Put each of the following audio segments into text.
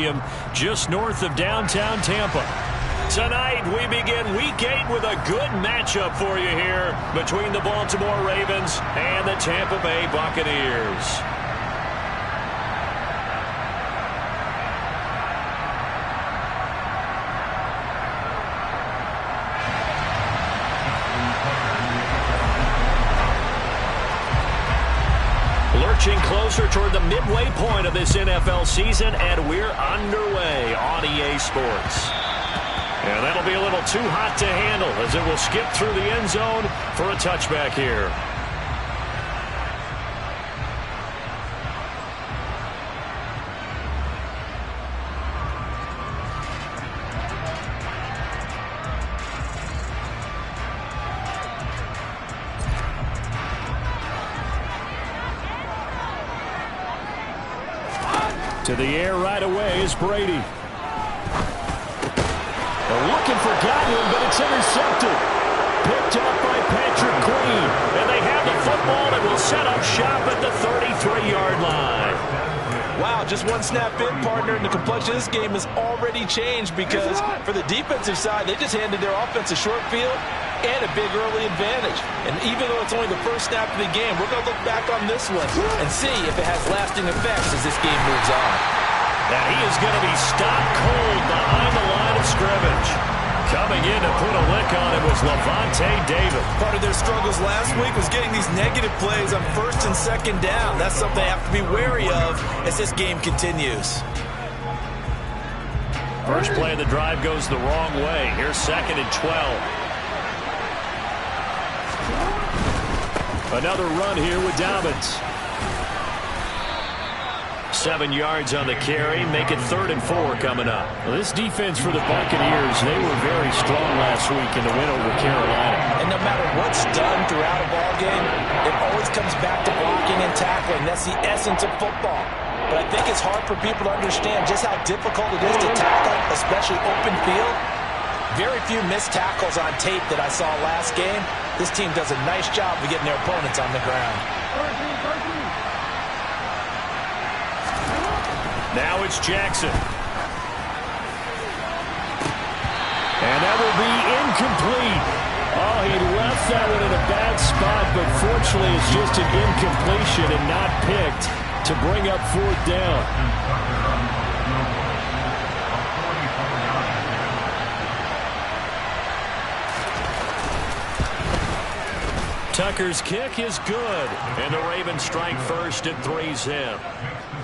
Stadium just north of downtown Tampa. Tonight, we begin Week 8 with a good matchup for you here between the Baltimore Ravens and the Tampa Bay Buccaneers. Lurching closer toward the midway point of this NFL season, and we're underway on EA Sports. And that'll be a little too hot to handle as it will skip through the end zone for a touchback here. To the air right away is Brady. They're looking for Godwin, but it's intercepted. Picked up by Patrick Queen. And they have the football and will set up shop at the 33-yard line. Wow, just one snap in, partner, and the complexion of this game has already changed because for the defensive side, they just handed their offense a short field and a big early advantage. And even though it's only the first snap of the game, we're going to look back on this one and see if it has lasting effects as this game moves on. And he is going to be stopped cold behind the line of scrimmage. Coming in to put a lick on it was Levante David. Part of their struggles last week was getting these negative plays on first and second down. That's something they have to be wary of as this game continues. First play of the drive goes the wrong way. Here's 2nd and 12. Another run here with Dobbins. 7 yards on the carry. Make it 3rd and 4 coming up. Well, this defense for the Buccaneers, they were very strong last week in the win over Carolina. And no matter what's done throughout a ball game, it always comes back to blocking and tackling. That's the essence of football. But I think it's hard for people to understand just how difficult it is to tackle, especially open field. Very few missed tackles on tape that I saw last game. This team does a nice job of getting their opponents on the ground. Now it's Jackson. And that will be incomplete. Oh, he left that one in a bad spot, but fortunately it's just an incompletion and not picked to bring up 4th down. Tucker's kick is good, and the Ravens strike first and 3's him.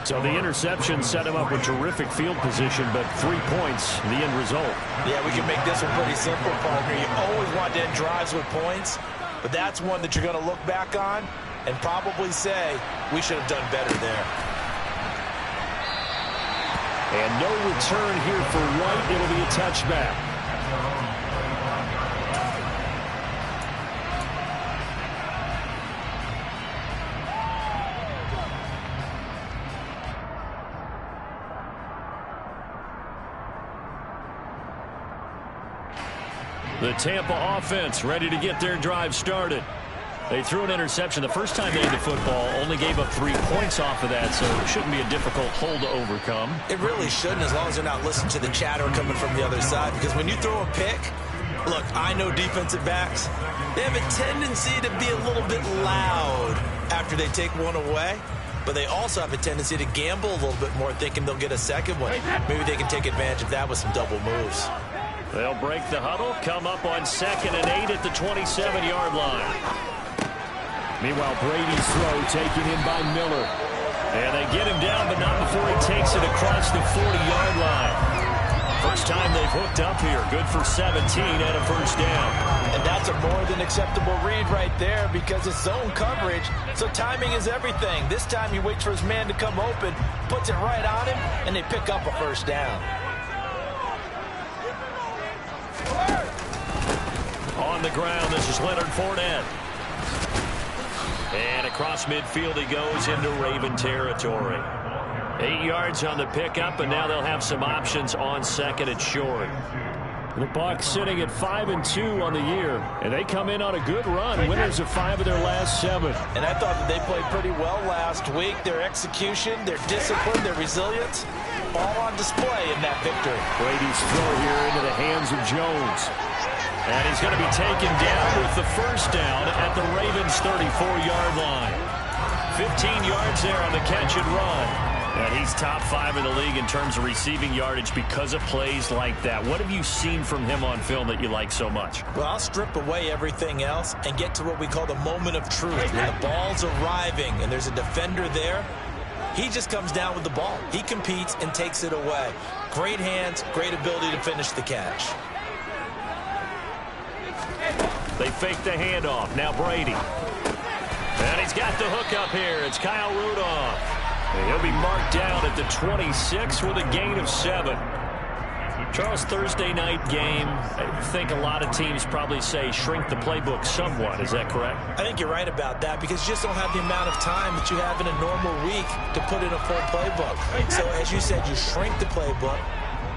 So the interception set him up with terrific field position, but 3 points, the end result. Yeah, we can make this one pretty simple, partner. You always want to end drives with points, but that's one that you're going to look back on and probably say, we should have done better there. And no return here for White. It'll be a touchback. The Tampa offense ready to get their drive started. They threw an interception the first time they had the football, only gave up 3 points off of that, so it shouldn't be a difficult hole to overcome. It really shouldn't, as long as they're not listening to the chatter coming from the other side, because when you throw a pick, look, I know defensive backs, they have a tendency to be a little bit loud after they take one away, but they also have a tendency to gamble a little bit more, thinking they'll get a second one. Maybe they can take advantage of that with some double moves. They'll break the huddle, come up on 2nd and 8 at the 27-yard line. Meanwhile, Brady's throw taken in by Miller. And they get him down, but not before he takes it across the 40-yard line. First time they've hooked up here. Good for 17 and a 1st down. And that's a more than acceptable read right there because it's zone coverage, so timing is everything. This time he waits for his man to come open, puts it right on him, and they pick up a 1st down. On the ground, this is Leonard Fournette. And across midfield he goes into Raven territory. 8 yards on the pickup, and now they'll have some options on 2nd and short. The Bucs sitting at 5-2 on the year, and they come in on a good run, winners of 5 of their last 7. And I thought that they played pretty well last week. Their execution, their discipline, their resilience, all on display in that victory. Brady's throw here into the hands of Jones. And he's going to be taken down with the first down at the Ravens' 34-yard line. 15 yards there on the catch and run. And he's top 5 in the league in terms of receiving yardage because of plays like that. What have you seen from him on film that you like so much? Well, I'll strip away everything else and get to what we call the moment of truth. When the ball's arriving and there's a defender there, he just comes down with the ball. He competes and takes it away. Great hands, great ability to finish the catch. They fake the handoff. Now Brady. And he's got the hook up here. It's Kyle Rudolph. And he'll be marked down at the 26 with a gain of 7. Charles, Thursday night game, I think a lot of teams probably say shrink the playbook somewhat. Is that correct? I think you're right about that because you just don't have the amount of time that you have in a normal week to put in a full playbook. So as you said, you shrink the playbook,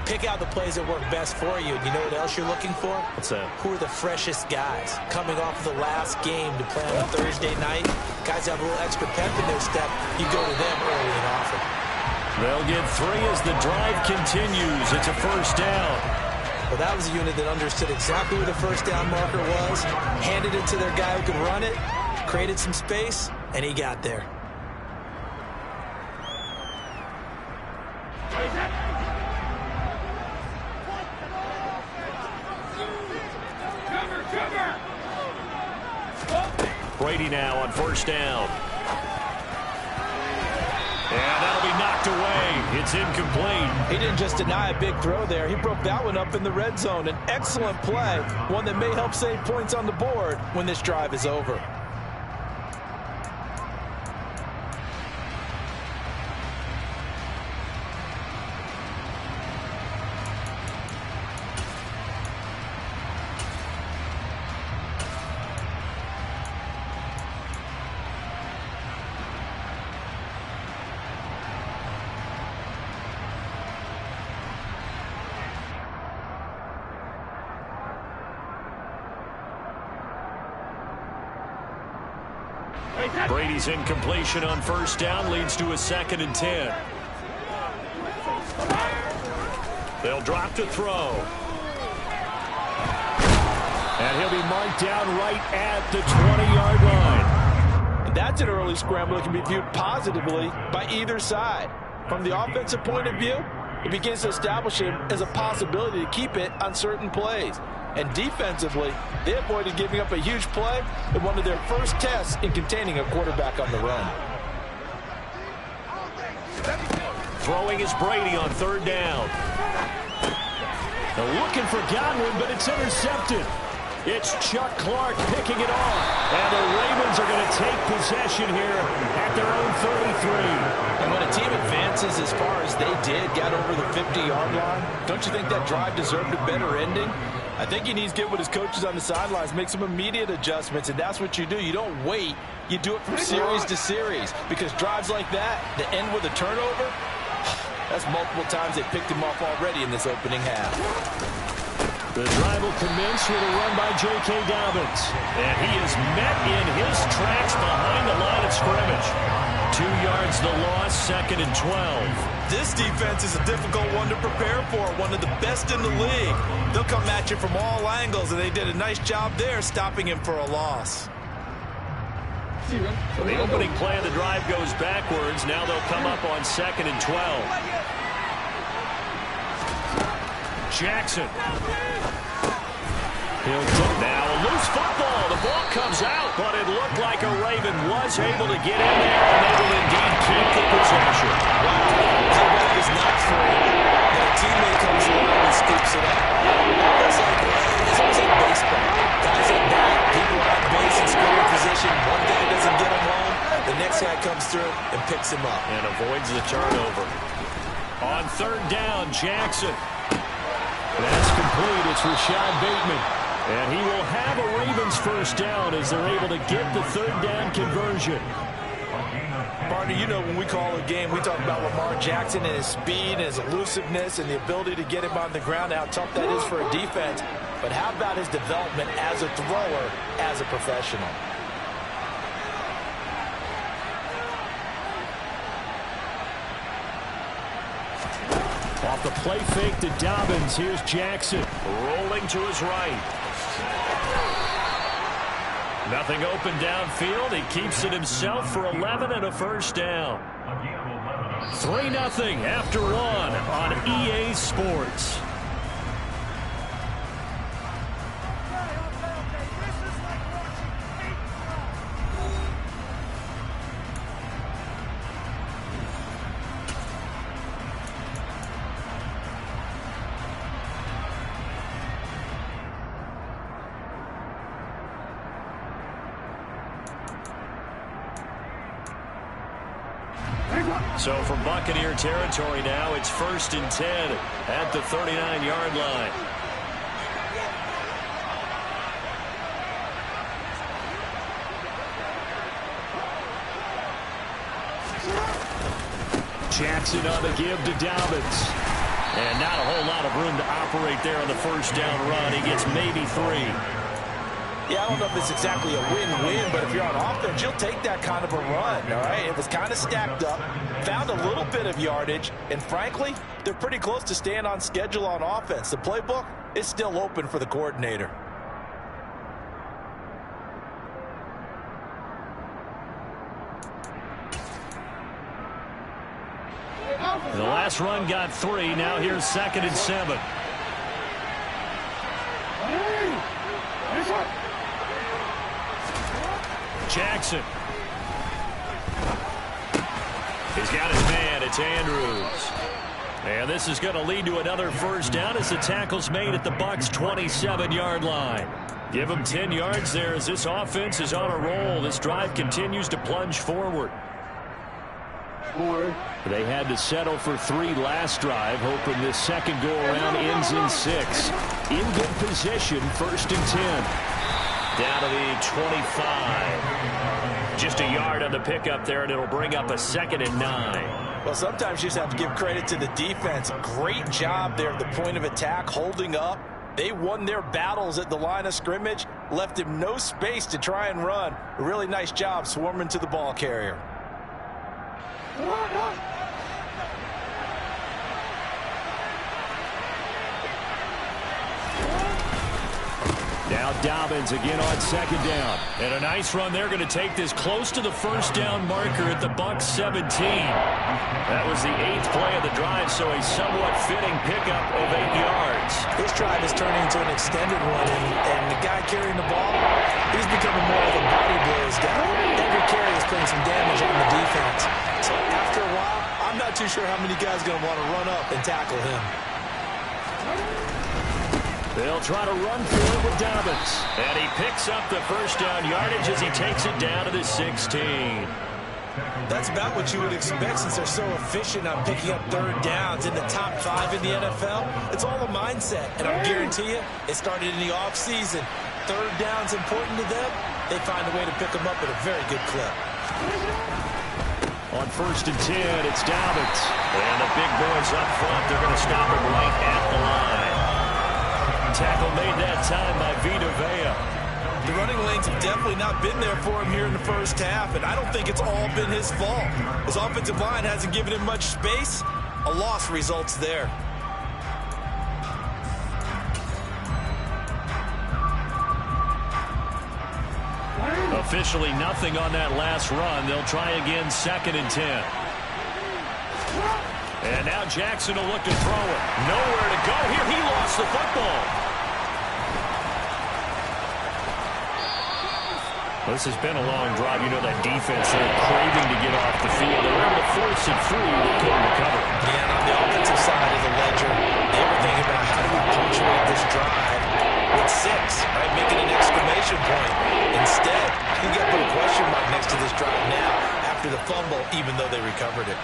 pick out the plays that work best for you. And you know what else you're looking for? What's that? Who are the freshest guys coming off of the last game to play on a Thursday night? Guys have a little extra pep in their step. You go to them early and often. They'll get 3 as the drive continues. It's a first down. Well, that was a unit that understood exactly where the first down marker was, handed it to their guy who could run it, created some space, and he got there. Brady now on first down. And that'll be knocked away. It's incomplete. He didn't just deny a big throw there. He broke that one up in the red zone. An excellent play, one that may help save points on the board when this drive is over. Brady's incompletion on first down leads to a 2nd and 10. They'll drop to throw. And he'll be marked down right at the 20-yard line. And that's an early scramble that can be viewed positively by either side. From the offensive point of view, it begins to establish him as a possibility to keep it on certain plays. And defensively, they avoided giving up a huge play in one of their first tests in containing a quarterback on the run. Throwing is Brady on 3rd down. They're looking for Godwin, but it's intercepted. It's Chuck Clark picking it off. And the Ravens are going to take possession here at their own 33. And when a team advances as far as they did, got over the 50-yard line, don't you think that drive deserved a better ending? I think he needs to get with his coaches on the sidelines, make some immediate adjustments, and that's what you do. You don't wait. You do it from series to series because drives like that end with a turnover, that's multiple times they picked him off already in this opening half. The drive will commence with a run by J.K. Dobbins. And he is met in his tracks behind the line of scrimmage. 2 yards the loss, 2nd and 12. This defense is a difficult one to prepare for, one of the best in the league. They'll come at you from all angles, and they did a nice job there stopping him for a loss. So the opening play of the drive goes backwards. Now they'll come up on 2nd and 12. Jackson. Now a loose football. The ball comes out, but it looked like a Raven was able to get in there, and they will indeed keep the possession. Wow. Quarterback is not free, but a teammate comes along and scoops it up. It's almost like baseball. Guys at bat, people are on base in scoring position. One guy doesn't get him home. The next guy comes through and picks him up. And avoids the turnover. On 3rd down, Jackson. That's complete. It's Rashad Bateman. And he will have a Ravens first down as they're able to get the 3rd down conversion. Partner, you know when we call a game, we talk about Lamar Jackson and his speed and his elusiveness and the ability to get him on the ground, how tough that is for a defense. But how about his development as a thrower, as a professional? Off the play fake to Dobbins, here's Jackson. Rolling to his right. Nothing open downfield. He keeps it himself for 11 and a first down. 3-0 after 1 on EA Sports. So from Buccaneer territory now, it's 1st and 10 at the 39-yard line. Jackson on the give to Dobbins. And not a whole lot of room to operate there on the first down run. He gets maybe 3. Yeah, I don't know if it's exactly a win-win, but if you're on offense, you'll take that kind of a run, all right? It was kind of stacked up, found a little bit of yardage, and frankly, they're pretty close to staying on schedule on offense. The playbook is still open for the coordinator. The last run got 3. Now here's 2nd and 7. Jackson. He's got his man. It's Andrews. And this is going to lead to another first down as the tackle's made at the Bucs' 27-yard line. Give them 10 yards there as this offense is on a roll. This drive continues to plunge forward. They had to settle for 3 last drive, hoping this second go-around ends in 6. In good position, 1st and 10. Down to the 25. Just a yard on the pickup there, and it'll bring up a 2nd and 9. Well, sometimes you just have to give credit to the defense. Great job there at the point of attack, holding up. They won their battles at the line of scrimmage, left him no space to try and run. A really nice job swarming to the ball carrier. Now Dobbins again on 2nd down. And a nice run there, going to take this close to the first down marker at the Bucs 17. That was the 8th play of the drive, so a somewhat fitting pickup of 8 yards. This drive is turning into an extended one, and the guy carrying the ball, he's becoming more of a body blows guy. Every carry is putting some damage on the defense. So after a while, I'm not too sure how many guys are going to want to run up and tackle him. They'll try to run through it with Dobbins. And he picks up the first down yardage as he takes it down to the 16. That's about what you would expect since they're so efficient on picking up 3rd downs in the top 5 in the NFL. It's all a mindset, and I guarantee you, it started in the offseason. 3rd down's important to them. They find a way to pick them up at a very good clip. On 1st and 10, it's Dobbins. And the big boys up front, they're going to stop him right at the line. Tackle made that time by Vita Vea. The running lanes have definitely not been there for him here in the first half, and I don't think it's all been his fault. His offensive line hasn't given him much space. A loss results there. Officially nothing on that last run. They'll try again 2nd and 10. And now Jackson will look to throw it. Nowhere to go here. He lost the football. This has been a long drive. You know that defense, they're craving to get off the field. They were able to force it free. They couldn't recover. Yeah, and on the offensive side of the ledger, they were thinking about how do we punctuate this drive with 6, right? Making an exclamation point. Instead, you got to put a question mark next to this drive now after the fumble, even though they recovered it.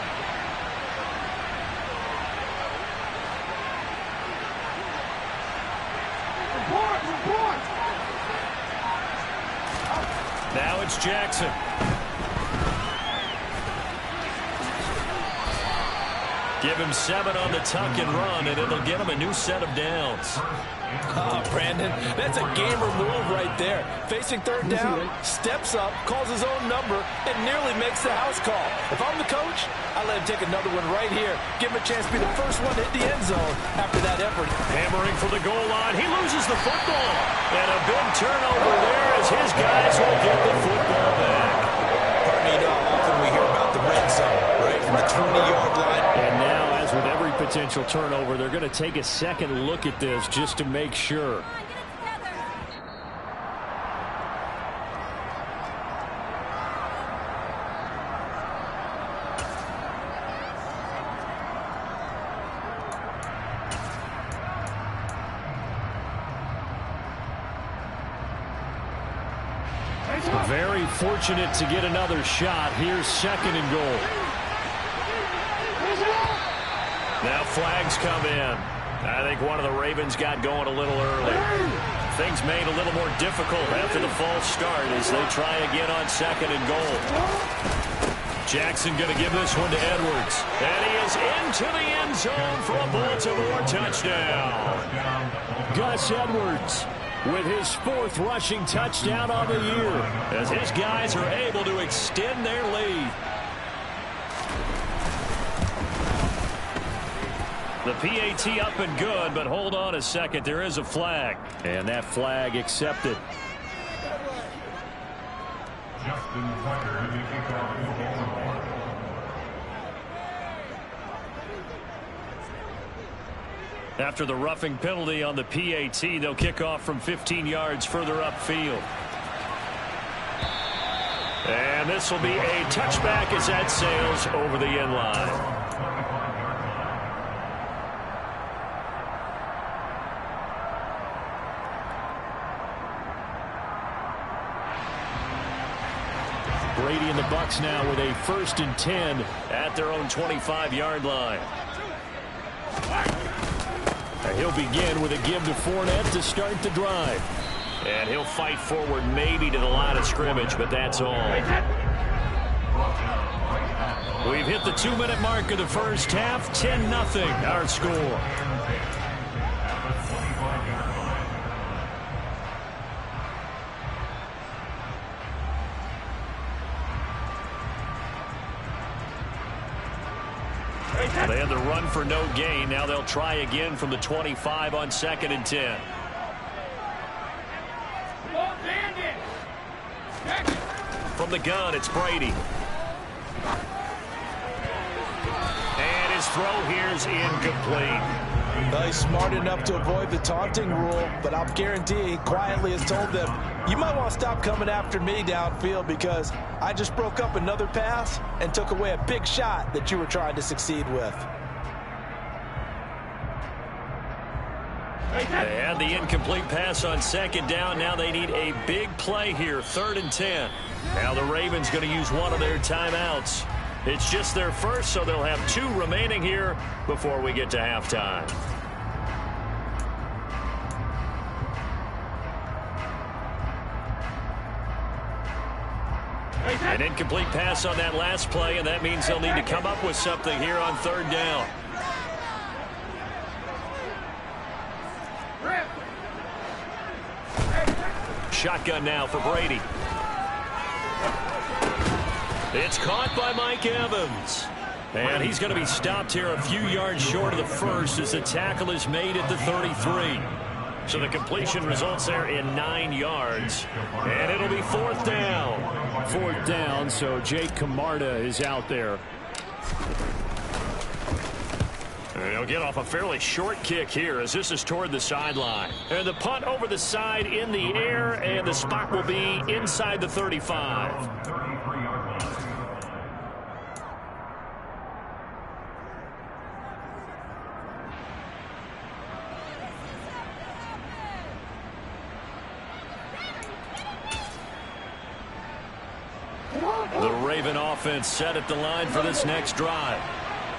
Now it's Jackson. Give him 7 on the tuck and run, and it'll get him a new set of downs. Oh, Brandon, that's a gamer move right there. Facing third down, steps up, calls his own number, and nearly makes the house call. If I'm the coach, I let him take another one right here. Give him a chance to be the first one to hit the end zone after that effort. Hammering for the goal line. He loses the football. And a big turnover there as his guys will get the football back. You know how often we hear about the red zone, right, from the 20-yard line. And now, as with every potential turnover, they're going to take a second look at this just to make sure. Very fortunate to get another shot. Here's 2nd and goal. Now flags come in. I think one of the Ravens got going a little early. Things made a little more difficult after the false start as they try again on 2nd and goal. Jackson going to give this one to Edwards. And he is into the end zone for a Baltimore touchdown. Gus Edwards with his 4th rushing touchdown on the year as his guys are able to extend their lead. The PAT up and good, but hold on a second. There is a flag. And that flag accepted. After the roughing penalty on the PAT, they'll kick off from 15 yards further upfield. And this will be a touchback as that sails over the end line. Brady and the Bucs now with a 1st and 10 at their own 25-yard line. He'll begin with a give to Fournette to start the drive. And he'll fight forward maybe to the line of scrimmage, but that's all. We've hit the 2-minute mark of the first half. 10-0 our score. They had the run for no gain. Now they'll try again from the 25 on 2nd and 10. From the gun, it's Brady. And his throw here's incomplete. He's smart enough to avoid the taunting rule, but I'll guarantee he quietly has told them, you might want to stop coming after me downfield because I just broke up another pass and took away a big shot that you were trying to succeed with. They had the incomplete pass on 2nd down. Now they need a big play here, 3rd and 10. Now the Ravens going to use one of their timeouts. It's just their first, so they'll have 2 remaining here before we get to halftime. An incomplete pass on that last play, and that means they'll need to come up with something here on 3rd down. Shotgun now for Brady. It's caught by Mike Evans. And he's going to be stopped here a few yards short of the first as the tackle is made at the 33. So the completion results there in 9 yards. And it'll be 4th down. 4th down, so Jake Camarda is out there. And he'll get off a fairly short kick here as this is toward the sideline. And the punt over the side in the air, and the spot will be inside the 35. The Raven offense set at the line for this next drive.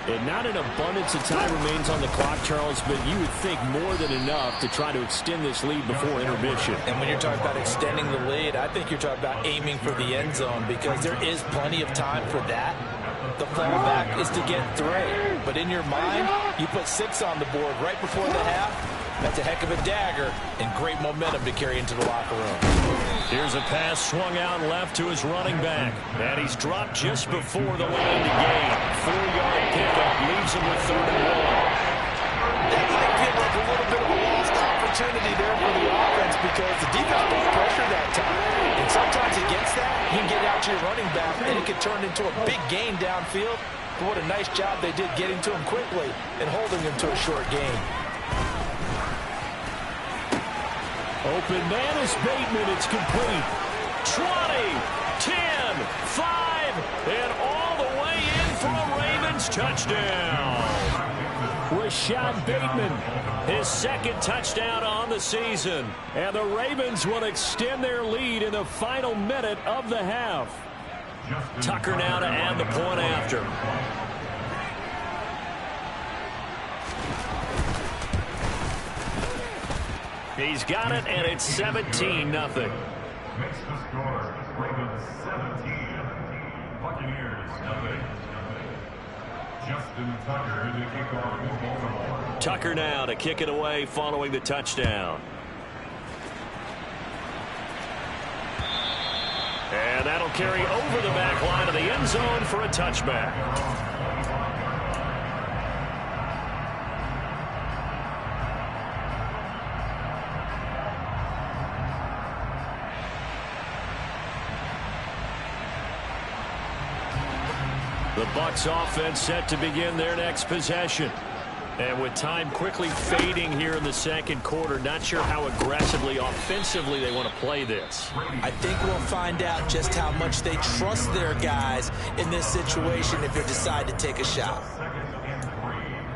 And not an abundance of time remains on the clock, Charles, but you would think more than enough to try to extend this lead before intermission. And when you're talking about extending the lead, I think you're talking about aiming for the end zone because there is plenty of time for that. The fallback is to get 3. but in your mind, you put 6 on the board right before the half. That's a heck of a dagger and great momentum to carry into the locker room. Here's a pass swung out left to his running back, and he's dropped just before the line to gain. 4-yard pickup leaves him with 3rd and 1. That might feel like a little bit of a lost opportunity there for the offense because the defense brought pressure that time. And sometimes against that, you can get out to your running back, and it can turn into a big gain downfield. But what a nice job they did getting to him quickly and holding him to a short gain. Open man is Bateman. It's complete. 20, 10, 5, and all the way in for a Ravens touchdown. Rashad Bateman, his 2nd touchdown on the season. And the Ravens will extend their lead in the final minute of the half. Tucker now to add the point after. He's got it, and it's 17-0. Makes the score. Ravens 17. Buccaneers nothing. Justin Tucker to kick off with Baltimore. Tucker now to kick it away following the touchdown. And that'll carry over the back line of the end zone for a touchback. The Bucs offense set to begin their next possession. And with time quickly fading here in the 2nd quarter, not sure how aggressively, offensively they want to play this. I think we'll find out just how much they trust their guys in this situation if they decide to take a shot.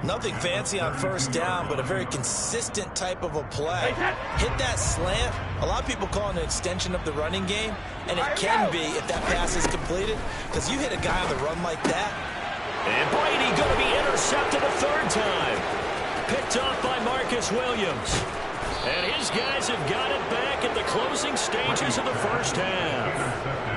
Nothing fancy on 1st down, but a very consistent type of a play. Hit that slant. A lot of people call it an extension of the running game, and it can be if that pass is completed, because you hit a guy on the run like that. And Brady going to be intercepted a 3rd time. Picked off by Marcus Williams. And his guys have got it back at the closing stages of the 1st half.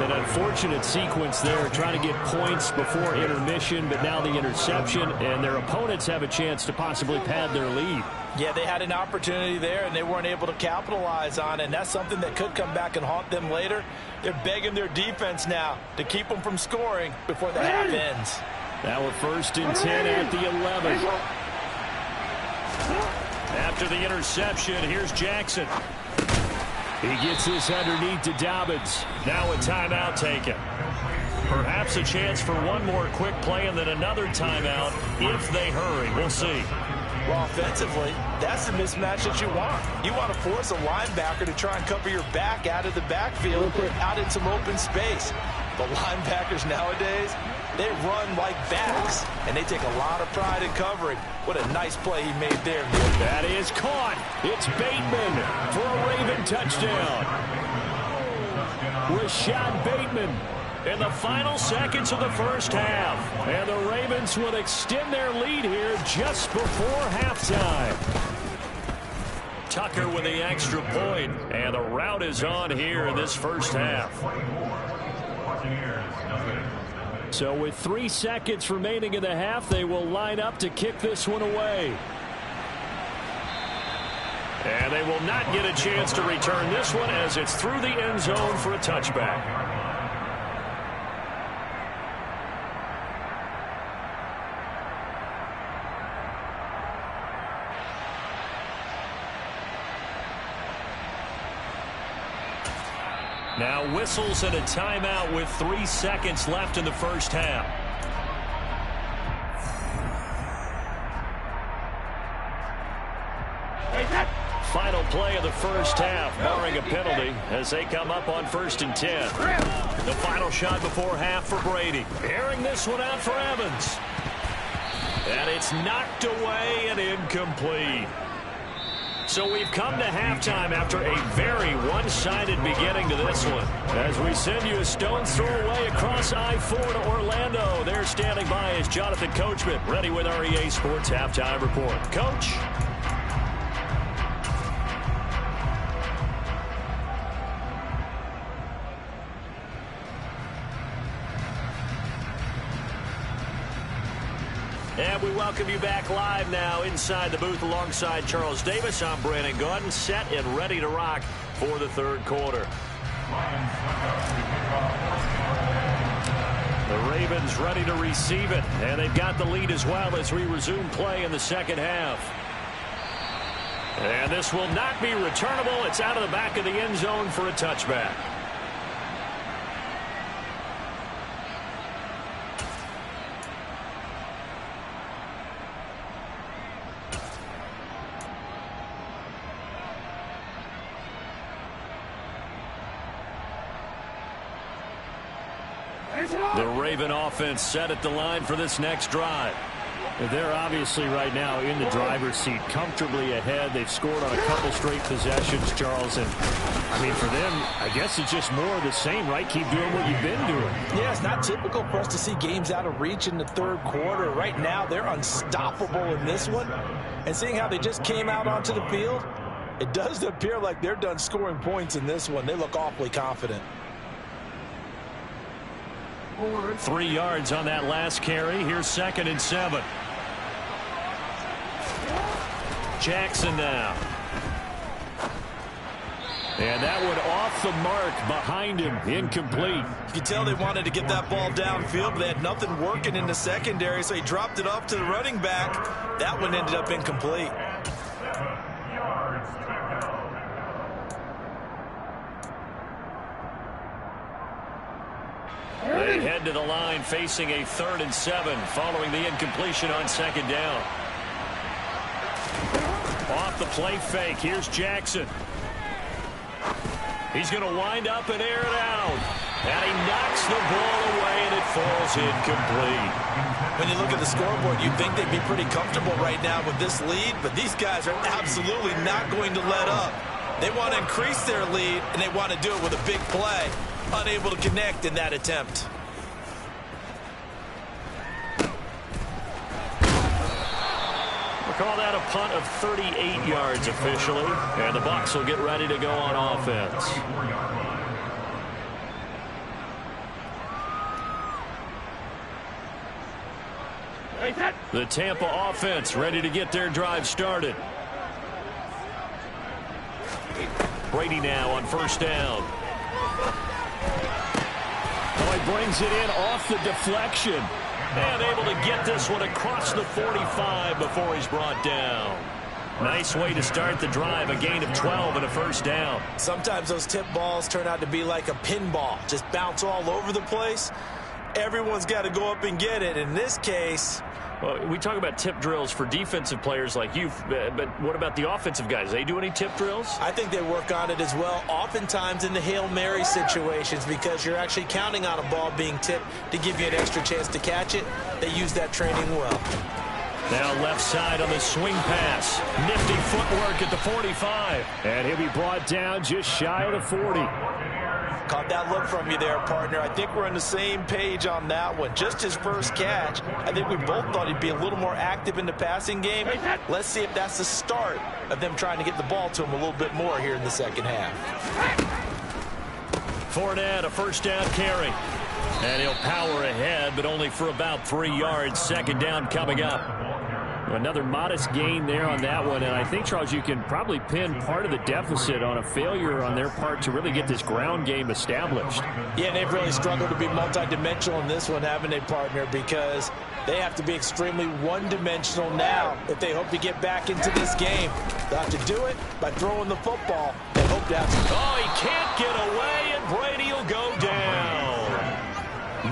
An unfortunate sequence there, trying to get points before intermission, but now the interception, and their opponents have a chance to possibly pad their lead. Yeah, they had an opportunity there, and they weren't able to capitalize on it, and that's something that could come back and haunt them later. They're begging their defense now to keep them from scoring before the half ends. Now a 1st and 10 at the 11. After the interception, here's Jackson. He gets this underneath to Dobbins. Now a timeout taken. Perhaps a chance for one more quick play and then another timeout if they hurry. We'll see. Well, offensively, that's the mismatch that you want. You want to force a linebacker to try and cover your back out of the backfield, out in some open space. The linebackers nowadays, they run like backs, and they take a lot of pride in covering. What a nice play he made there. That is caught. It's Bateman for a Raven touchdown. Rashad Bateman in the final seconds of the 1st half. And the Ravens will extend their lead here just before halftime. Tucker with the extra point, and the route is on here in this 1st half. So with 3 seconds remaining in the half, they will line up to kick this one away. And they will not get a chance to return this one as it's through the end zone for a touchback. Now whistles and a timeout with 3 seconds left in the 1st half. Final play of the 1st half, barring a penalty, as they come up on 1st and 10. The final shot before half for Brady. Airing this one out for Evans. And it's knocked away and incomplete. So we've come to halftime after a very one-sided beginning to this one. As we send you a stone's throw away across I-4 to Orlando. There standing by is Jonathan Coachman, ready with our EA Sports Halftime Report. Coach? welcome you back live now inside the booth alongside Charles Davis. I'm Brandon Gaudin, set and ready to rock for the third quarter. The Ravens ready to receive it, and they've got the lead as well as we resume play in the second half. And this will not be returnable. It's out of the back of the end zone for a touchback. The Raven offense set at the line for this next drive. They're obviously right now in the driver's seat, comfortably ahead. They've scored on a couple straight possessions, Charles. And, I mean, for them, I guess it's just more of the same, right? Keep doing what you've been doing. Yeah, it's not typical for us to see games out of reach in the third quarter. Right now, they're unstoppable in this one. And seeing how they just came out onto the field, it does appear like they're done scoring points in this one. They look awfully confident. 3 yards on that last carry. Here's 2nd and 7. Jackson now. And that one off the mark behind him. Incomplete. You can tell they wanted to get that ball downfield, but they had nothing working in the secondary, so he dropped it off to the running back. That one ended up incomplete. They head to the line facing a 3rd and 7 following the incompletion on 2nd down. Off the play fake. Here's Jackson. He's going to wind up and air it out. And he knocks the ball away, and it falls incomplete. When you look at the scoreboard, you'd think they'd be pretty comfortable right now with this lead, but these guys are absolutely not going to let up. They want to increase their lead, and they want to do it with a big play. Unable to connect in that attempt. We'll call that a punt of 38 yards officially, and the Bucs will get ready to go on offense. The Tampa offense ready to get their drive started. Brady now on 1st down. Oh, he brings it in off the deflection. And able to get this one across the 45 before he's brought down. Nice way to start the drive. A gain of 12 and a 1st down. Sometimes those tip balls turn out to be like a pinball. Just bounce all over the place. Everyone's got to go up and get it. In this case... Well, we talk about tip drills for defensive players like you, but what about the offensive guys? They do any tip drills? I think they work on it as well, oftentimes in the Hail Mary situations, because you're actually counting on a ball being tipped to give you an extra chance to catch it. They use that training well. Now left side on the swing pass. Nifty footwork at the 45. And he'll be brought down just shy of the 40. Caught that look from you there, partner. I think we're on the same page on that one. Just his first catch. I think we both thought he'd be a little more active in the passing game. Let's see if that's the start of them trying to get the ball to him a little bit more here in the second half. Fournette, a 1st down carry. And he'll power ahead, but only for about 3 yards. 2nd down coming up. Another modest gain there on that one, and I think, Charles, you can probably pin part of the deficit on a failure on their part to really get this ground game established. Yeah, they've really struggled to be multidimensional in this one, haven't they, partner, because they have to be extremely one-dimensional now if they hope to get back into this game. They'll have to do it by throwing the football and hope to have some... Oh, he can't get away, and Brady will go down.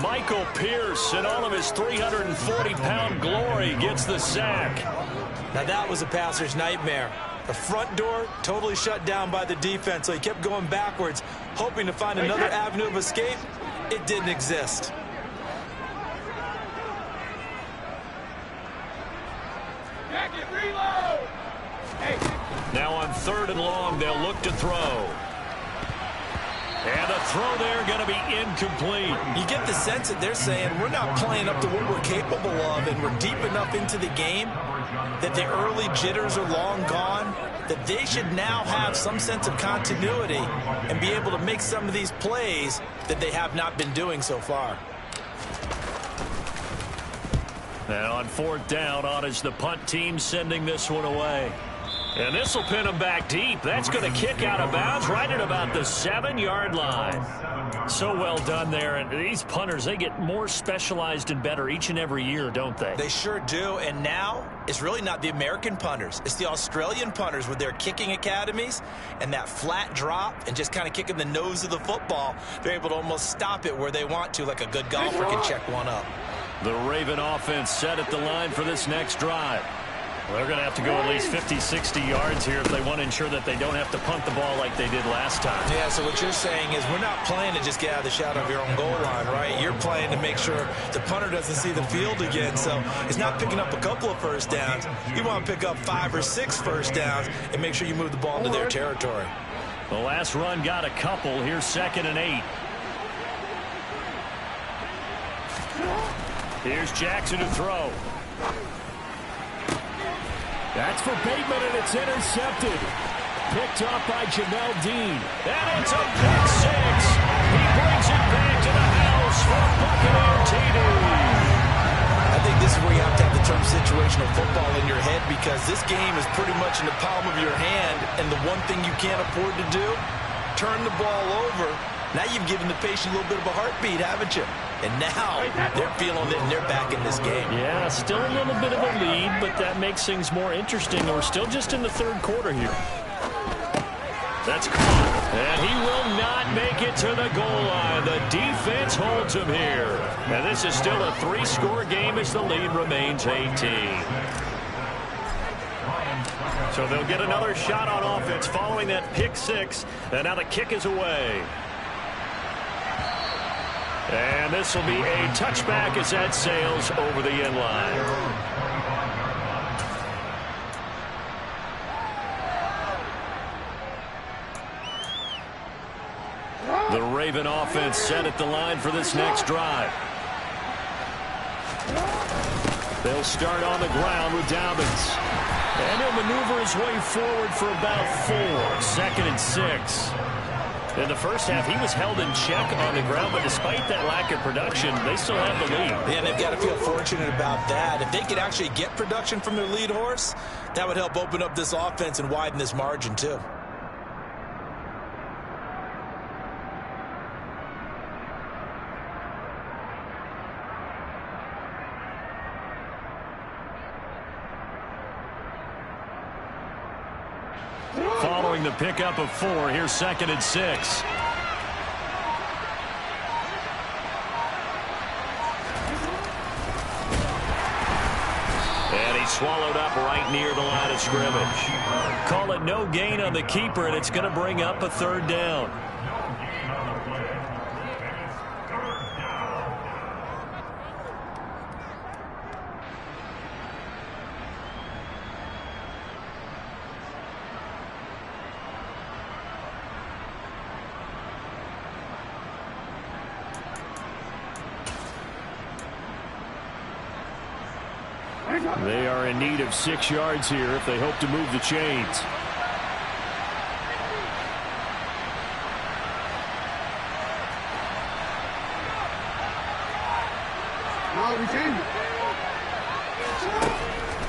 Michael Pierce, in all of his 340-pound glory, gets the sack. Now that was a passer's nightmare. The front door totally shut down by the defense, so he kept going backwards, hoping to find another avenue of escape. It didn't exist. Now on 3rd and long, they'll look to throw. And the throw there going to be incomplete. You get the sense that they're saying we're not playing up to what we're capable of, and we're deep enough into the game that the early jitters are long gone, that they should now have some sense of continuity and be able to make some of these plays that they have not been doing so far. And on 4th down, on is the punt team sending this one away. And this will pin them back deep. That's going to kick out of bounds right at about the 7-yard line. So well done there. And these punters, they get more specialized and better each and every year, don't they? They sure do. And now it's really not the American punters. It's the Australian punters with their kicking academies and that flat drop and just kind of kicking the nose of the football. They're able to almost stop it where they want to, like a good golfer can check one up. The Raven offense set at the line for this next drive. They're going to have to go at least 50, 60 yards here if they want to ensure that they don't have to punt the ball like they did last time. Yeah, so what you're saying is we're not playing to just get out of the shadow of your own goal line, right? You're playing to make sure the punter doesn't see the field again. So it's not picking up a couple of first downs. You want to pick up 5 or 6 first downs and make sure you move the ball into their territory. The last run got a couple. Here's 2nd and 8. Here's Jackson to throw. That's for Bateman, and it's intercepted. Picked off by Jamel Dean. And it's a pick 6. He brings it back to the house for Buccaneer TD. I think this is where you have to have the term situational football in your head, because this game is pretty much in the palm of your hand, and the one thing you can't afford to do, turn the ball over. Now you've given the patient a little bit of a heartbeat, haven't you? And now they're feeling it, and they're back in this game. Yeah, still a little bit of a lead, but that makes things more interesting. We're still just in the 3rd quarter here. That's caught, and he will not make it to the goal line. The defense holds him here. And this is still a 3-score game as the lead remains 18. So they'll get another shot on offense following that pick 6, and now the kick is away. And this will be a touchback as that sails over the end line. The Raven offense set at the line for this next drive. They'll start on the ground with Dobbins. And he'll maneuver his way forward for about 4. 2nd and 6. In the first half, he was held in check on the ground, but despite that lack of production, they still have the lead. Yeah, and they've got to feel fortunate about that. If they could actually get production from their lead horse, that would help open up this offense and widen this margin, too. Following the pickup of 4, here's 2nd and 6. And he's swallowed up right near the line of scrimmage. Call it no gain on the keeper, and it's going to bring up a 3rd down. They are in need of 6 yards here if they hope to move the chains.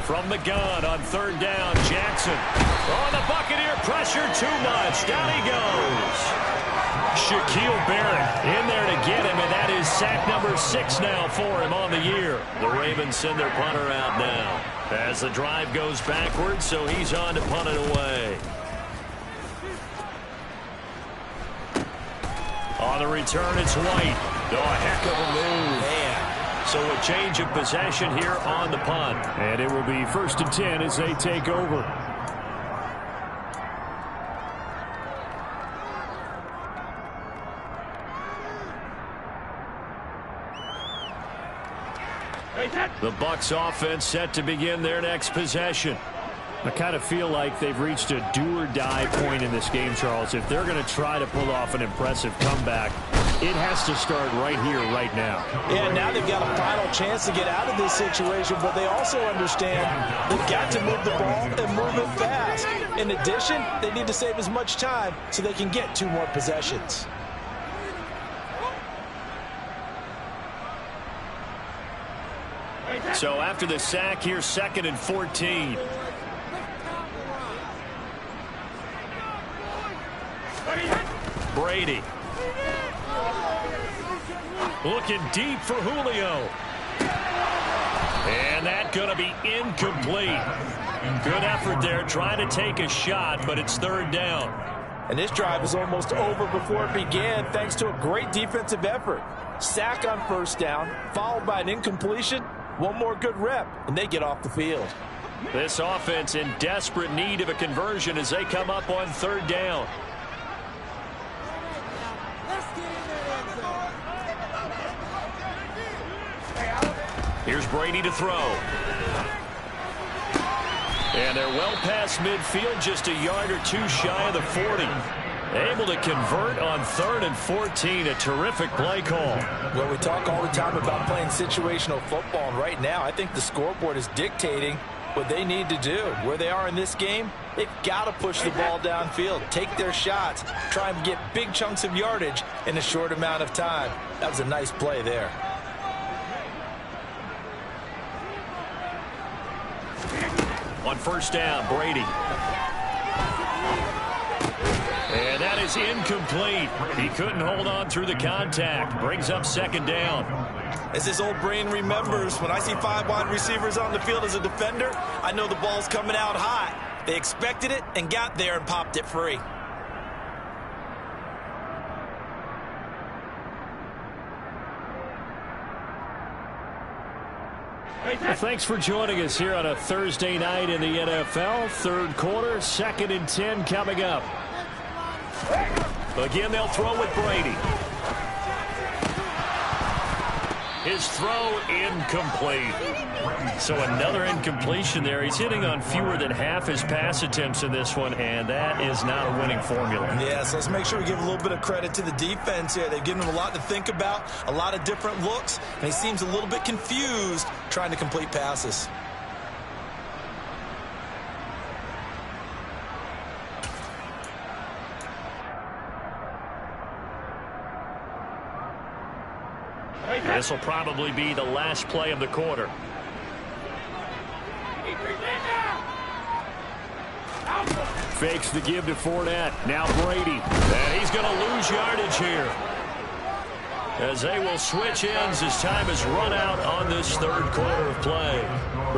From the gun on 3rd down, Jackson. Oh, the Buccaneer pressure too much. Down he goes. Shaquille Barrett in there to get him, and that is sack number 6 now for him on the year. The Ravens send their punter out now as the drive goes backwards, so he's on to punt it away. On the return, it's White. Oh, a heck of a move. Man. So a change of possession here on the punt. And it will be 1st and 10 as they take over. The Bucs offense set to begin their next possession. I kind of feel like they've reached a do-or-die point in this game, Charles. If they're going to try to pull off an impressive comeback, it has to start right here, right now. Yeah, now they've got a final chance to get out of this situation, but they also understand they've got to move the ball and move it fast. In addition, they need to save as much time so they can get 2 more possessions. So after the sack, here's 2nd and 14. Brady. Looking deep for Julio. And that's going to be incomplete. Good effort there, trying to take a shot, but it's 3rd down. And this drive is almost over before it began thanks to a great defensive effort. Sack on 1st down, followed by an incompletion. One more good rep, and they get off the field. This offense in desperate need of a conversion as they come up on 3rd down. Here's Brady to throw. And they're well past midfield, just a yard or 2 shy of the 40. Able to convert on 3rd and 14. A terrific play call. Well, we talk all the time about playing situational football, and right now I think the scoreboard is dictating what they need to do. Where they are in this game, they've got to push the ball downfield, take their shots, try and get big chunks of yardage in a short amount of time. That was a nice play there. On 1st down, Brady. And that is incomplete. He couldn't hold on through the contact. Brings up 2nd down. As this old brain remembers, when I see 5 wide receivers on the field as a defender, I know the ball's coming out high. They expected it and got there and popped it free. Well, thanks for joining us here on a Thursday night in the NFL. 3rd quarter, 2nd and 10 coming up. Again, they'll throw with Brady. His throw incomplete. So another incompletion there. He's hitting on fewer than half his pass attempts in this one, and that is not a winning formula. Yeah, so let's make sure we give a little bit of credit to the defense here. They've given him a lot to think about, a lot of different looks, and he seems a little bit confused trying to complete passes. This will probably be the last play of the quarter. Fakes the give to Fournette. Now Brady. And he's going to lose yardage here, as they will switch ends as time has run out on this 3rd quarter of play.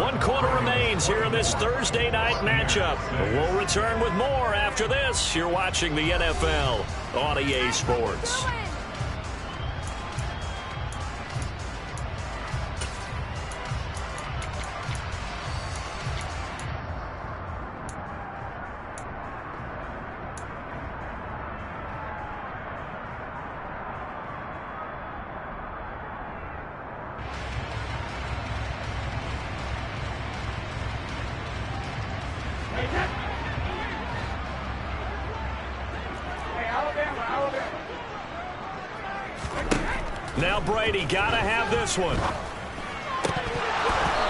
1 quarter remains here in this Thursday night matchup. We'll return with more after this. You're watching the NFL on EA Sports. Now Brady, gotta have this one.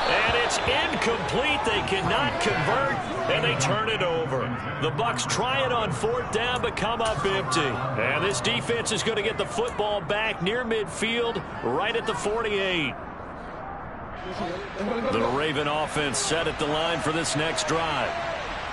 And it's incomplete. They cannot convert, and they turn it over. The Bucs try it on 4th down, but come up empty. And this defense is going to get the football back near midfield, right at the 48. The Raven offense set at the line for this next drive.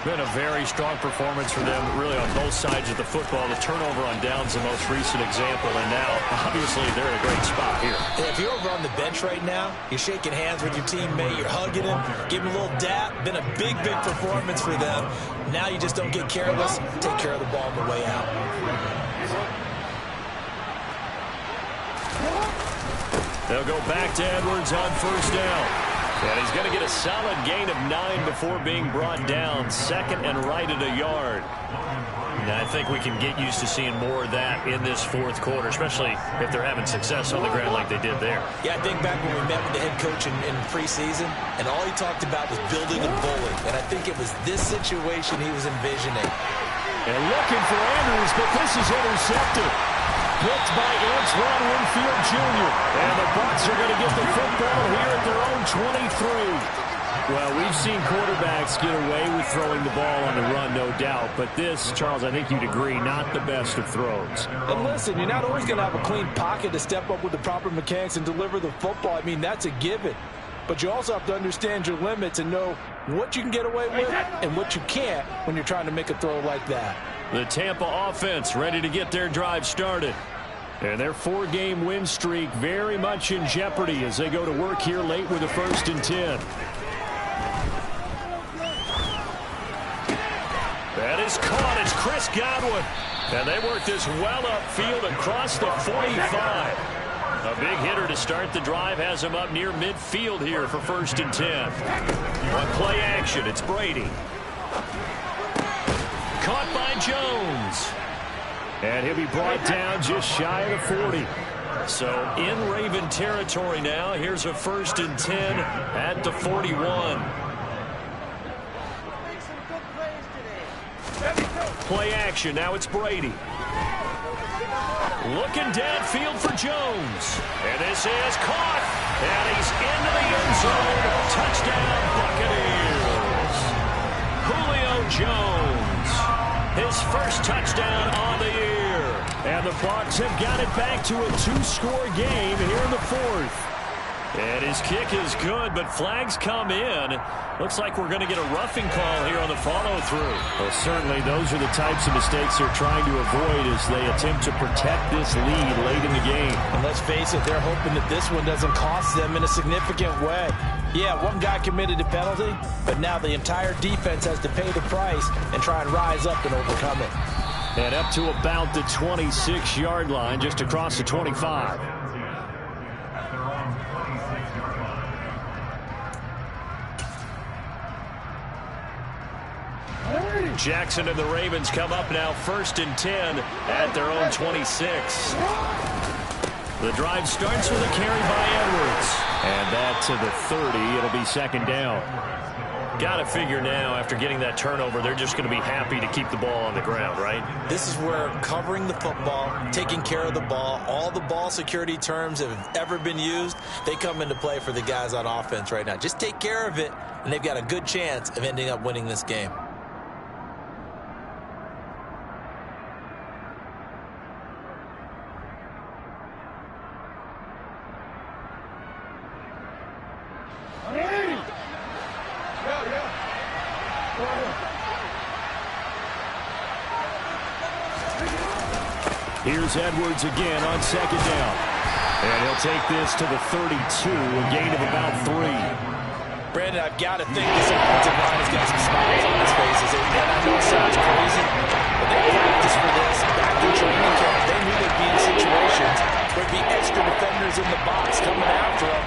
Been a very strong performance for them, really, on both sides of the football. The turnover on downs the most recent example, and now, obviously, they're in a great spot here. If you're over on the bench right now, you're shaking hands with your teammate, you're hugging him, giving him a little dap. Been a big, big performance for them. Now you just don't get careless. Take care of the ball on the way out. They'll go back to Edwards on 1st down. And he's going to get a solid gain of 9 before being brought down. 2nd and right at a yard. Now, I think we can get used to seeing more of that in this 4th quarter, especially if they're having success on the ground like they did there. Yeah, I think back when we met with the head coach in preseason, and all he talked about was building and bullying. And I think it was this situation he was envisioning. And looking for Andrews, but this is intercepted. Picked by Antoine Winfield Jr. And the Bucs are going to get the football here at their own 23. Well, we've seen quarterbacks get away with throwing the ball on the run, no doubt. But this, Charles, I think you'd agree, not the best of throws. And listen, you're not always going to have a clean pocket to step up with the proper mechanics and deliver the football. I mean, that's a given. but you also have to understand your limits and know what you can get away with and what you can't when you're trying to make a throw like that. The Tampa offense ready to get their drive started. And their 4-game win streak very much in jeopardy as they go to work here late with a 1st and 10. That is caught. It's Chris Godwin. And they work this well upfield across the 45. A big hitter to start the drive has him up near midfield here for 1st and 10. On play action, it's Brady. Caught by Jones. And he'll be brought down just shy of the 40. So in Raven territory now. Here's a 1st and 10 at the 41. Play action. Now it's Brady. Looking downfield for Jones. And this is caught. And he's into the end zone. Touchdown, Buccaneers. Julio Jones. His first touchdown on the year. And the Bucs have got it back to a 2-score game here in the 4th. And his kick is good, but flags come in. Looks like we're going to get a roughing call here on the follow-through. Well, certainly those are the types of mistakes they're trying to avoid as they attempt to protect this lead late in the game. And let's face it, they're hoping that this one doesn't cost them in a significant way. Yeah, one guy committed a penalty, but now the entire defense has to pay the price and try and rise up and overcome it. And up to about the 26-yard line, just across the 25. Jackson and the Ravens come up now 1st and 10 at their own 26. The drive starts with a carry by Edwards. And that to the 30. It'll be 2nd down. Got to figure now, after getting that turnover, they're just going to be happy to keep the ball on the ground, right? This is where covering the football, taking care of the ball, all the ball security terms that have ever been used, they come into play for the guys on offense right now. Just take care of it, and they've got a good chance of ending up winning this game. Here's Edwards again on 2nd down. And he'll take this to the 32, a gain of about 3. Brandon, I've got to think this offensive line has got some smiles on his faces. And I know it sounds crazy, but they practiced for this back in training camp. They knew they'd be in situations where there'd be extra defenders in the box coming after them,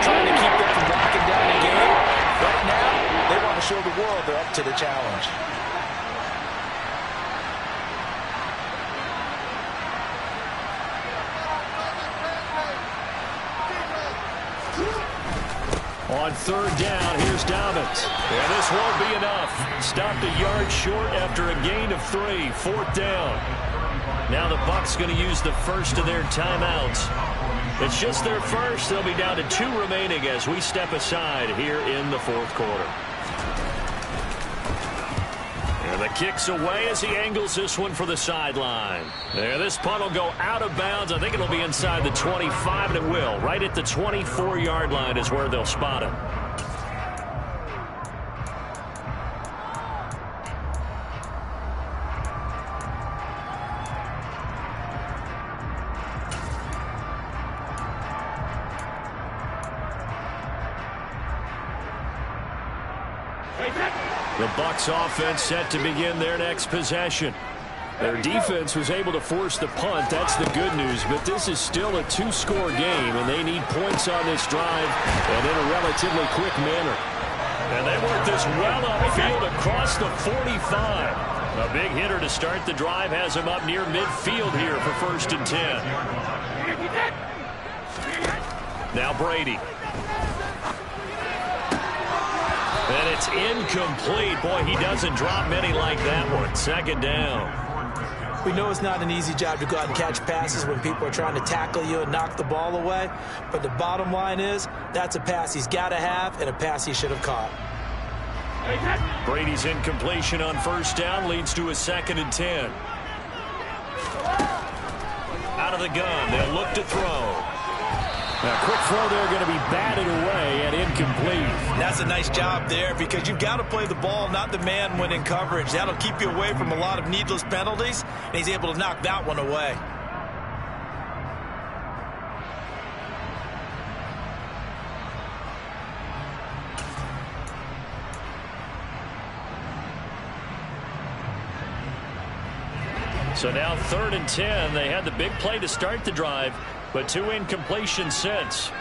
trying to keep them from locking down the game. Right now, they want to show the world they're up to the challenge. On 3rd down, here's Dobbins. And this won't be enough. Stopped a yard short after a gain of 3. 4th down. Now the Bucs going to use the first of their timeouts. It's just their first. They'll be down to 2 remaining as we step aside here in the 4th quarter. And the kick's away as he angles this one for the sideline. And this punt will go out of bounds. I think it'll be inside the 25, and it will. Right at the 24-yard line is where they'll spot it. The Bucs offense set to begin their next possession. Their defense was able to force the punt. That's the good news. But this is still a 2-score game, and they need points on this drive and in a relatively quick manner. And they work this well upfield across the 45. A big hitter to start the drive has him up near midfield here for 1st and 10. Now Brady. And it's incomplete. Boy, he doesn't drop many like that one. 2nd down. We know it's not an easy job to go out and catch passes when people are trying to tackle you and knock the ball away. But the bottom line is, that's a pass he's got to have and a pass he should have caught. Brady's incompletion on 1st down leads to a 2nd and 10. Out of the gun. They'll look to throw. A quick throw there going to be batted away and incomplete. That's a nice job there because you've got to play the ball, not the man when in coverage. That'll keep you away from a lot of needless penalties, and he's able to knock that one away. So now 3rd and 10. They had the big play to start the drive, but 2 incompletions since.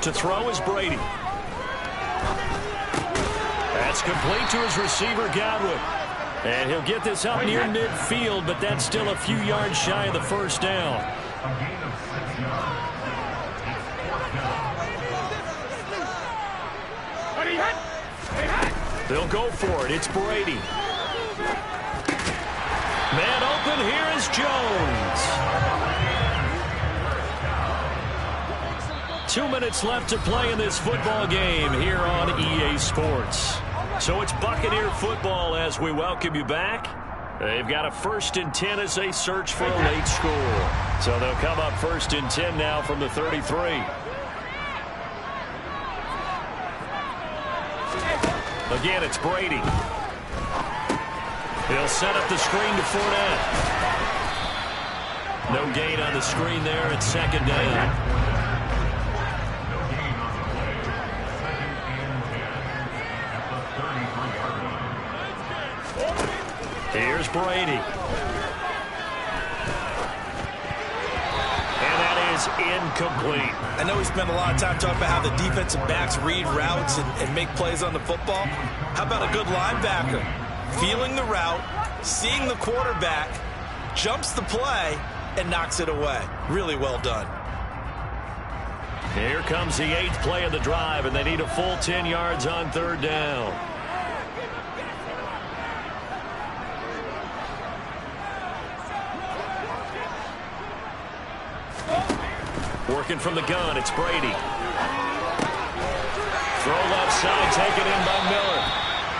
To throw is Brady. That's complete to his receiver, Godwin. And he'll get this up near midfield, but that's still a few yards shy of the first down. A gain of 6 yards. They'll go for it. It's Brady. Man open. Here is Jones. 2 minutes left to play in this football game here on EA Sports. So it's Buccaneer football as we welcome you back. They've got a 1st and 10 as they search for a late score. So they'll come up 1st and 10 now from the 33. Again, it's Brady. He'll set up the screen to Fournette. No gain on the screen there. It's 2nd down. No gain on the play. 2nd and 10 at the 33-yard line. Here's Brady. And that is incomplete. I know we spent a lot of time talking about how the defensive backs read routes and make plays on the football. How about a good linebacker? Feeling the route, seeing the quarterback, jumps the play, and knocks it away. Really well done. Here comes the 8th play of the drive, and they need a full 10 yards on 3rd down. Working from the gun, it's Brady. Throw left side, taken in by Miller.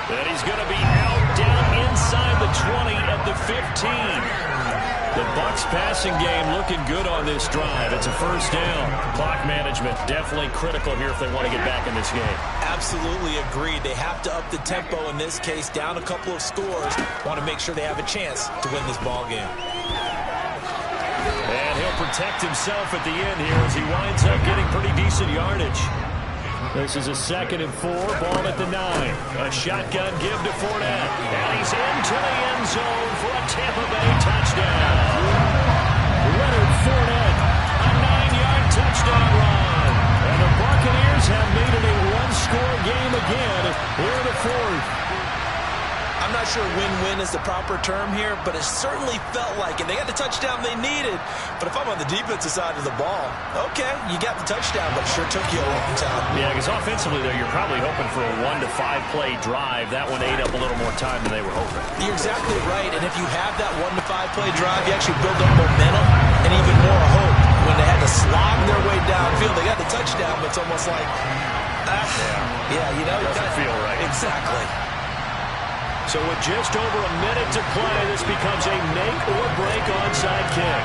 And he's going to be out down inside the 20 at the 15. The Bucs passing game looking good on this drive. It's a 1st down. Clock management definitely critical here if they want to get back in this game. Absolutely agreed. They have to up the tempo in this case, down a couple of scores. Want to make sure they have a chance to win this ball game. And he'll protect himself at the end here as he winds up getting pretty decent yardage. This is a 2nd and 4, ball at the 9. A shotgun give to Fournette. And he's into the end zone for a Tampa Bay touchdown. Leonard Fournette, a 9-yard touchdown run. And the Buccaneers have made it a 1-score game again here in the 4th. I'm not sure win-win is the proper term here, but it certainly felt like it. They got the touchdown they needed, but if I'm on the defensive side of the ball, okay, you got the touchdown, but it sure took you a long time. Yeah, because offensively there, you're probably hoping for a 1 to 5 play drive. That one ate up a little more time than they were hoping. You're exactly right, and if you have that 1 to 5 play drive, you actually build up momentum and even more hope. When they had to slog their way downfield, they got the touchdown, but it's almost like, you know, it doesn't feel right. Exactly. So with just over a minute to play, this becomes a make-or-break onside kick.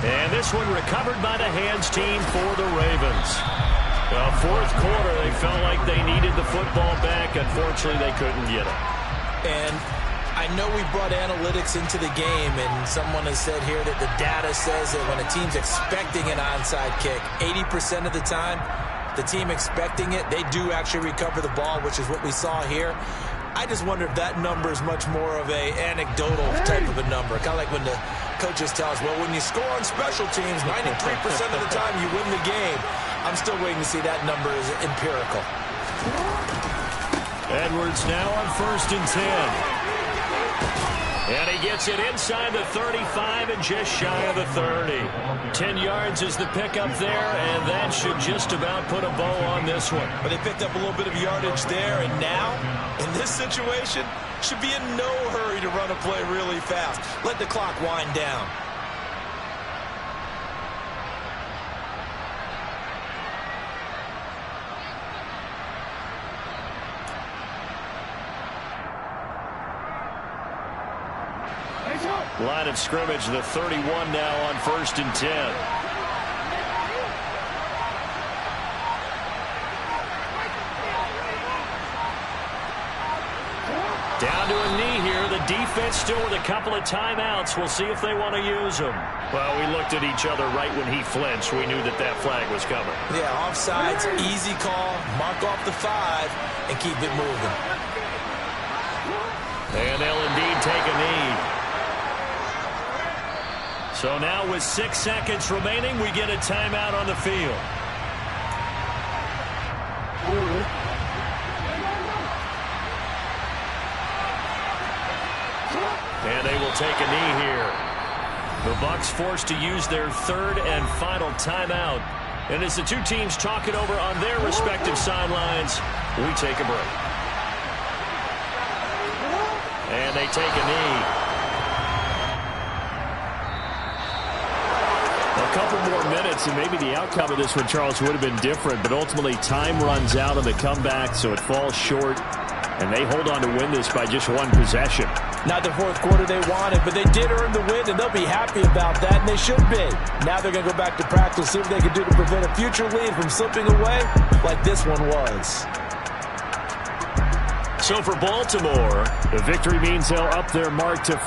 And this one recovered by the hands team for the Ravens. Well, 4th quarter, they felt like they needed the football back. Unfortunately, they couldn't get it. And I know we brought analytics into the game, and someone has said here that the data says that when a team's expecting an onside kick, 80% of the time, the team expecting it, they do actually recover the ball, which is what we saw here. I just wonder if that number is much more of a anecdotal type of a number. Kind of like when the coaches tell us, well, when you score on special teams, 93% of the time you win the game. I'm still waiting to see that number is empirical. Edwards now on 1st and 10. And he gets it inside the 35 and just shy of the 30. 10 yards is the pickup there, and that should just about put a bow on this one. But they picked up a little bit of yardage there, and now, in this situation, should be in no hurry to run a play really fast. Let the clock wind down. Line of scrimmage, the 31 now on 1st and 10. Down to a knee here. The defense still with a couple of timeouts. We'll see if they want to use them. Well, we looked at each other right when he flinched. We knew that that flag was coming. Yeah, offsides, easy call. Mark off the 5 and keep it moving. And they'll indeed take a knee. So now with 6 seconds remaining, we get a timeout on the field. And they will take a knee here. The Bucs forced to use their 3rd and final timeout. And as the two teams talk it over on their respective sidelines, we take a break. And they take a knee. A couple more minutes, and maybe the outcome of this one, Charles, would have been different. But ultimately, time runs out on the comeback, so it falls short. And they hold on to win this by just 1 possession. Not the 4th quarter they wanted, but they did earn the win, and they'll be happy about that, and they should be. Now they're going to go back to practice, see what they can do to prevent a future lead from slipping away like this one was. So for Baltimore, the victory means they'll up their mark to